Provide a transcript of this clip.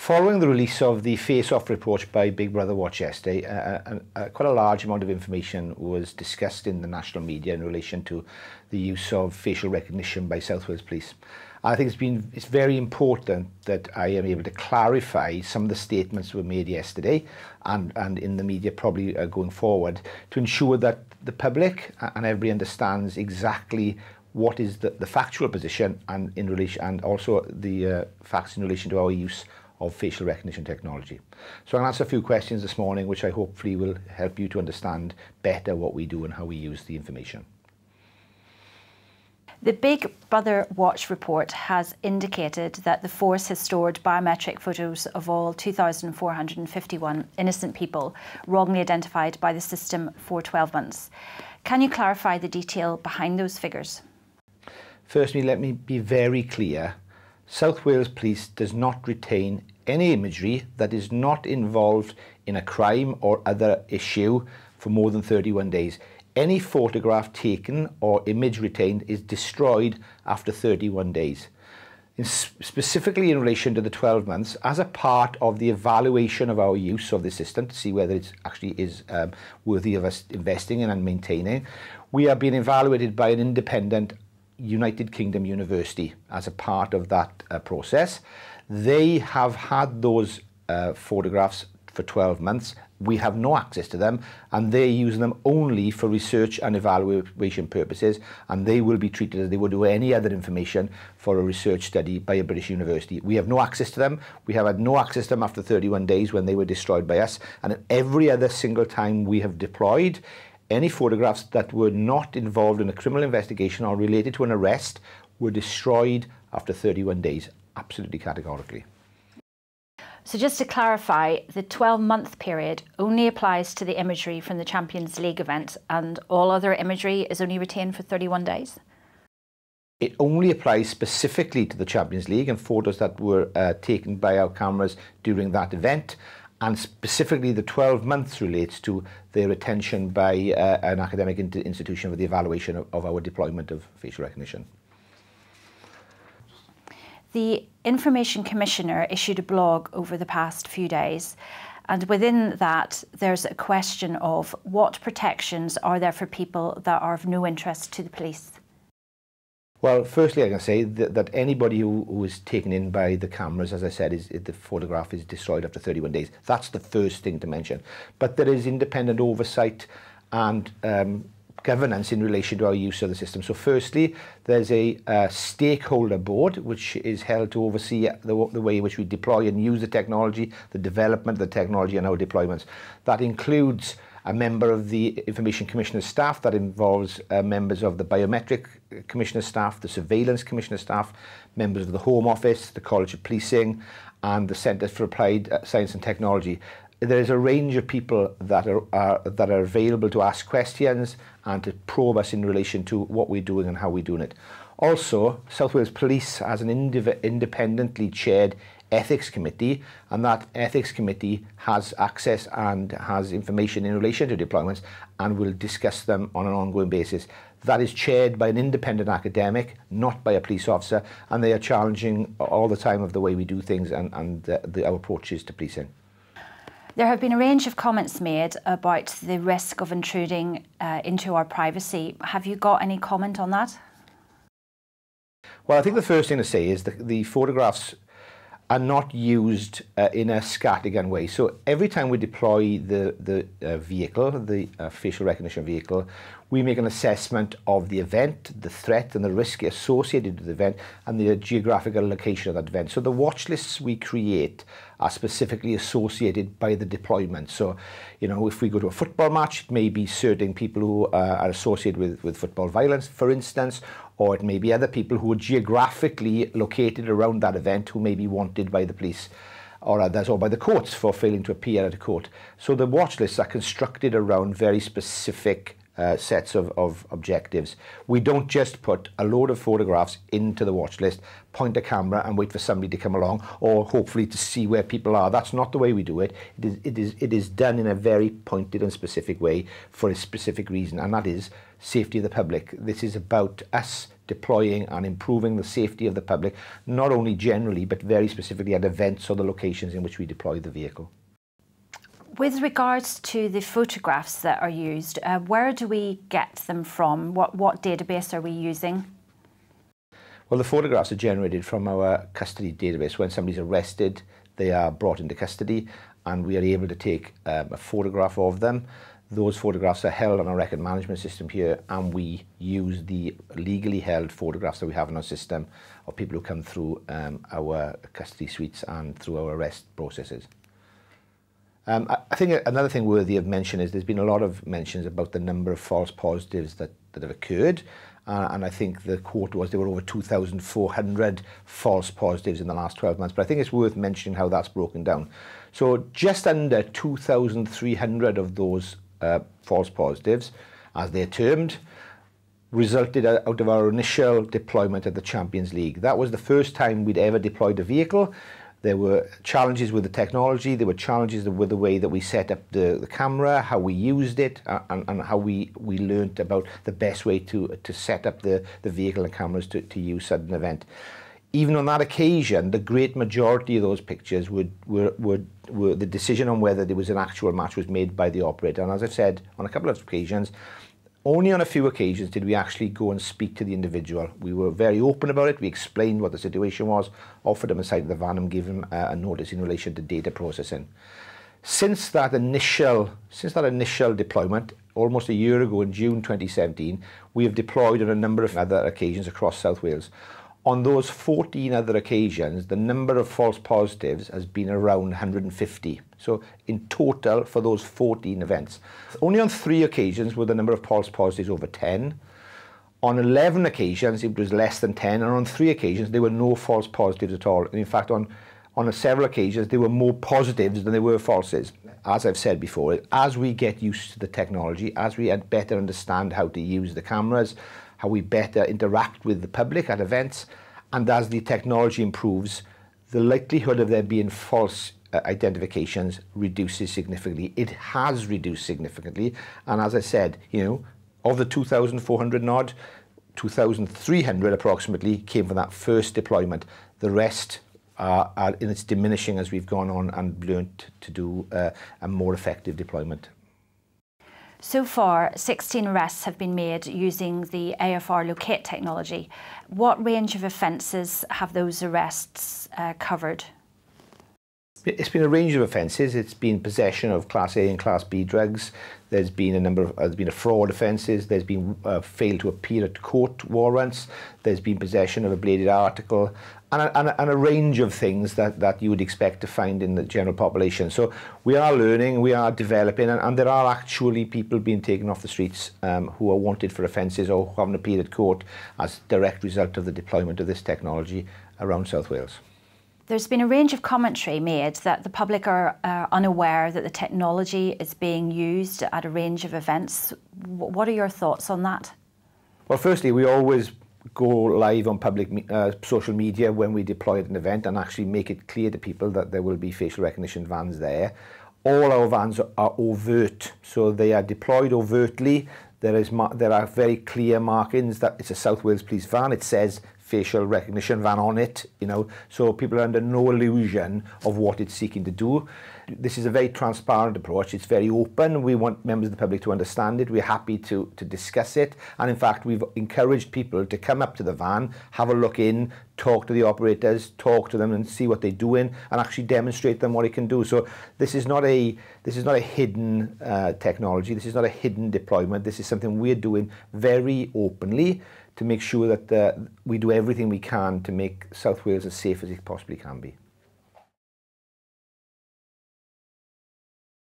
Following the release of the face-off report by Big Brother Watch yesterday, quite a large amount of information was discussed in the national media in relation to the use of facial recognition by South Wales Police. I think it's very important that I am able to clarify some of the statements that were made yesterday and in the media probably going forward to ensure that the public and everybody understands exactly what is the factual position and also the facts in relation to our use of facial recognition technology. So I'll answer a few questions this morning which I hopefully will help you to understand better what we do and how we use the information. The Big Brother Watch report has indicated that the force has stored biometric photos of all 2,451 innocent people wrongly identified by the system for 12 months. Can you clarify the detail behind those figures? Firstly, let me be very clear. South Wales Police does not retain any imagery that is not involved in a crime or other issue for more than 31 days. Any photograph taken or image retained is destroyed after 31 days. Specifically in relation to the 12 months, as a part of the evaluation of our use of the system to see whether it actually is worthy of us investing in and maintaining, we are being evaluated by an independent United Kingdom university as a part of that process. They have had those photographs for 12 months. We have no access to them and they use them only for research and evaluation purposes, and they will be treated as they would do any other information for a research study by a British university. We have no access to them. We have had no access to them after 31 days when they were destroyed by us, and every other single time we have deployed any photographs that were not involved in a criminal investigation or related to an arrest were destroyed after 31 days, absolutely categorically. So just to clarify, the 12-month period only applies to the imagery from the Champions League event and all other imagery is only retained for 31 days? It only applies specifically to the Champions League and photos that were taken by our cameras during that event. And specifically the 12 months relates to their retention by an academic institution for the evaluation of our deployment of facial recognition. The Information Commissioner issued a blog over the past few days, and within that there's a question of what protections are there for people that are of no interest to the police? Well, firstly, I can say that anybody who is taken in by the cameras, as I said, the photograph is destroyed after 31 days. That's the first thing to mention. But there is independent oversight and governance in relation to our use of the system. So firstly, there's a stakeholder board which is held to oversee the way in which we deploy and use the technology, the development of the technology and our deployments. That includes a member of the Information Commissioner's staff, that involves members of the Biometric Commissioner's staff, the Surveillance Commissioner's staff, members of the Home Office, the College of Policing, and the Centre for Applied Science and Technology. There is a range of people that are available to ask questions and to probe us in relation to what we're doing and how we're doing it. Also, South Wales Police has an independently chaired ethics committee, and that ethics committee has access and has information in relation to deployments and will discuss them on an ongoing basis. That is chaired by an independent academic, not by a police officer, and they are challenging all the time of the way we do things and our approaches to policing. There have been a range of comments made about the risk of intruding into our privacy. Have you got any comment on that? Well, I think the first thing to say is that the photographs are not used in a scattergun way. So every time we deploy the vehicle, the facial recognition vehicle, we make an assessment of the event, the threat and the risk associated with the event and the geographical location of that event. So the watch lists we create are specifically associated by the deployment. So, you know, if we go to a football match, it may be certain people who are associated with football violence, for instance, or it may be other people who are geographically located around that event who may be wanted by the police or others, or by the courts for failing to appear at a court. So the watch lists are constructed around very specific sets of objectives. We don't just put a load of photographs into the watch list, point a camera and wait for somebody to come along or hopefully to see where people are. That's not the way we do it. It is done in a very pointed and specific way for a specific reason, and that is safety of the public. This is about us deploying and improving the safety of the public, not only generally, but very specifically at events or the locations in which we deploy the vehicle. With regards to the photographs that are used, where do we get them from? What database are we using? Well, the photographs are generated from our custody database. When somebody's arrested, they are brought into custody and we are able to take a photograph of them. Those photographs are held on a record management system here, and we use the legally held photographs that we have in our system of people who come through our custody suites and through our arrest processes. I think another thing worthy of mention is there's been a lot of mentions about the number of false positives that have occurred. And I think the quote was there were over 2,400 false positives in the last 12 months. But I think it's worth mentioning how that's broken down. So just under 2,300 of those false positives, as they're termed, resulted out of our initial deployment at the Champions League. That was the first time we'd ever deployed a vehicle. There were challenges with the technology, there were challenges with the way that we set up the camera, how we used it, and how we learned about the best way to set up the vehicle and cameras to use at an event. Even on that occasion, the great majority of those pictures were the decision on whether there was an actual match was made by the operator. And as I've said on a couple of occasions, only on a few occasions did we actually go and speak to the individual. We were very open about it. We explained what the situation was, offered him a side of the van and gave him a notice in relation to data processing. Since that initial deployment, almost a year ago in June 2017, we have deployed on a number of other occasions across South Wales. On those 14 other occasions, the number of false positives has been around 150. So in total for those 14 events. Only on 3 occasions were the number of false positives over 10. On 11 occasions it was less than 10, and on 3 occasions there were no false positives at all. And in fact on several occasions there were more positives than there were falses. As I've said before, as we get used to the technology, as we better understand how to use the cameras, how we better interact with the public at events, and as the technology improves, the likelihood of there being false identifications reduces significantly. It has reduced significantly, and as I said, of the 2,400 odd, 2,300 approximately came from that first deployment. The rest are in its diminishing as we've gone on and learned to do a more effective deployment. So far, 16 arrests have been made using the AFR locate technology. What range of offences have those arrests covered? It's been a range of offences. It's been possession of Class A and Class B drugs. There's been a fraud offences. There's been failed to appear at court warrants. There's been possession of a bladed article, and a range of things that you would expect to find in the general population. So we are learning, we are developing, and there are actually people being taken off the streets who are wanted for offences or who haven't appeared at court as a direct result of the deployment of this technology around South Wales. There's been a range of commentary made that the public are unaware that the technology is being used at a range of events. What are your thoughts on that? Well, firstly, we always go live on public social media when we deploy at an event and actually make it clear to people that there will be facial recognition vans there. All our vans are overt, so they are deployed overtly. There are very clear markings that it's a South Wales Police van. It says facial recognition van on it, so people are under no illusion of what it's seeking to do. This is a very transparent approach. It's very open. We want members of the public to understand it. We're happy to discuss it. And in fact, we've encouraged people to come up to the van, have a look in, talk to the operators, talk to them and see what they're doing and actually demonstrate them what it can do. So this is not a hidden technology. This is not a hidden deployment. This is something we're doing very openly to make sure that we do everything we can to make South Wales as safe as it possibly can be.